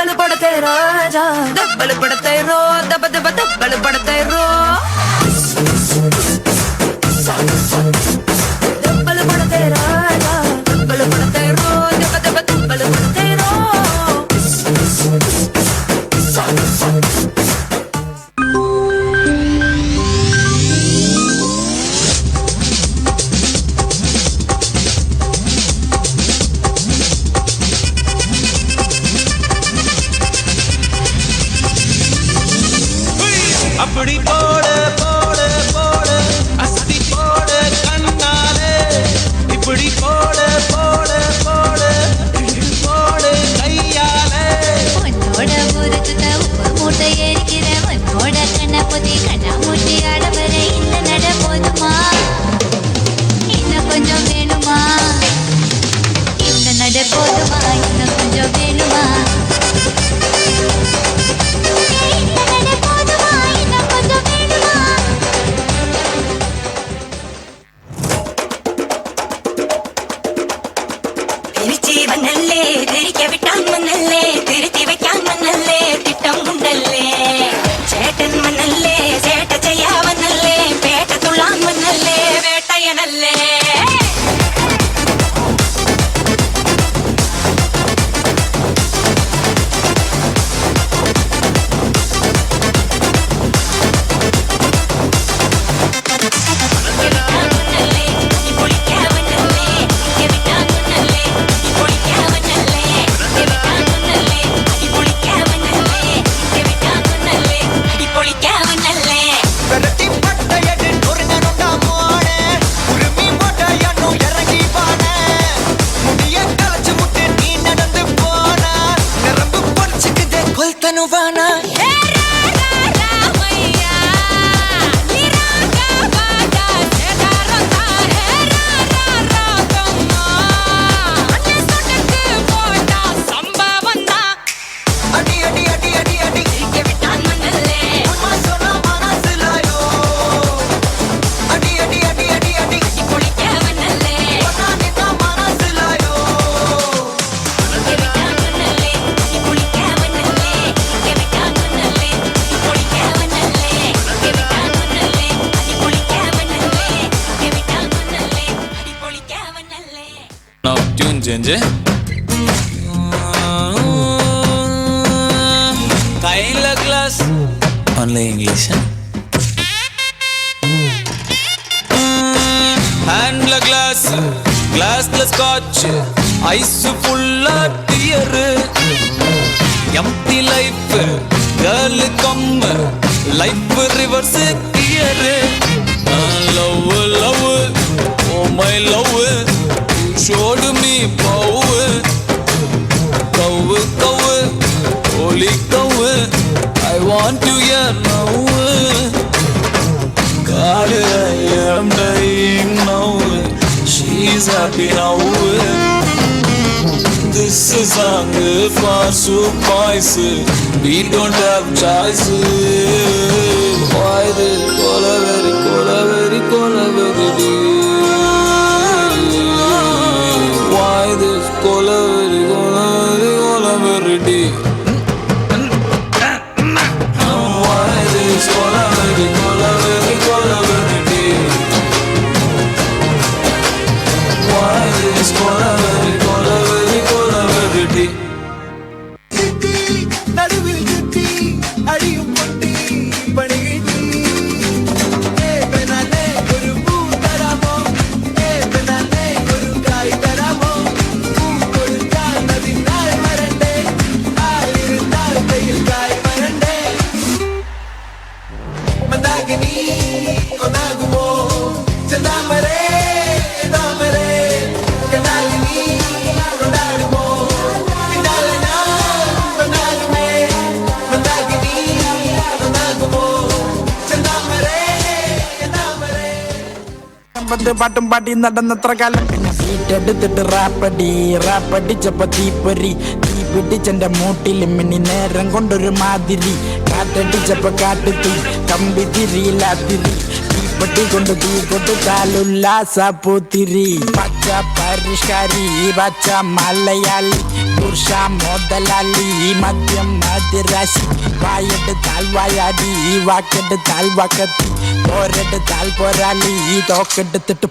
दब्बल पड़ते राजा दब्बल पड़ते रो दब दब दब्बल पड़ते रो दब्बल पड़ते राजा दब्बल पड़ते रो दब दब दब्बल पड़ते रो அப்படி போடு போடு போடு அஸ்தி போடு கண்ணாலே இப்படி போடு போடு போடு போடு கையாலே உன்னோட ஊருக்கு உப்பு மூட்டை ஏறிக்கிற உன்னோட கண்ண பொதி கண்ணா மூட்டி ஆடவர இந்த நட போதுமா இன்னும் கொஞ்சம் வேணுமா இந்த நட போதுமா இன்னும் கொஞ்சம் வேணுமா கையில கிளாஸ் ஒன்லி இங்கிலீஷ் ஹேண்ட்ல கிளாஸ் கிளாஸ்ல ஸ்காட்ச் ஐஸ் ஃபுல்லா dear empty life girl come life reverse gear love love oh my love showed me power cow cow holy cow I want to hear now God I am dying now she's happy now this is song for soup boys we don't have choice why this cola very this cola very deep why this cola very deep why this cola very deep நடுவில் குத்தி அடியும் பொட்டி பணிகிட்டி ஏபனாலே ஒரு பூ தராமோ ஏபனாலே ஒரு காய் தராமோ பூ கொடுத்தால் நதினால் மரண்டே ஆள் இருந்தால் கையில் காய் மரண்டே மந்தாகினி கொண்டாகுமோ செந்தாமரே தாமரே கண்ணாலினி கொண்டாடுமோ പാട്ടും പാട്ടി നടന്നത്ര കാലം പിന്നെ സീറ്റെടുത്തിട്ട് റാപ്പടിച്ചപ്പോ തീപ്പൊരി തീ പിടിച്ചെന്റെ മൂട്ടില് മിന്നി നേരം കൊണ്ടൊരു മാതിരി കാറ്റടിച്ചപ്പോ കാട്ടുതീ കമ്പി തിരിയില്ലാത്തിരി തീപ്പെട്ടി കൊണ്ട് തീ കൊടുത്താലുല്ലാസ പൂത്തിരി പച്ച പരിഷ്കാരി പച്ച മലയാളി പുരുഷ മുതലാളി മദ്യം മതിരാശി വായെടുത്താൽ വായാടി വാക്കെടുത്താൽ വാക്കത്തി പോരെടുത്താൽ പോരാളി തോക്കെടുത്തിട്ട്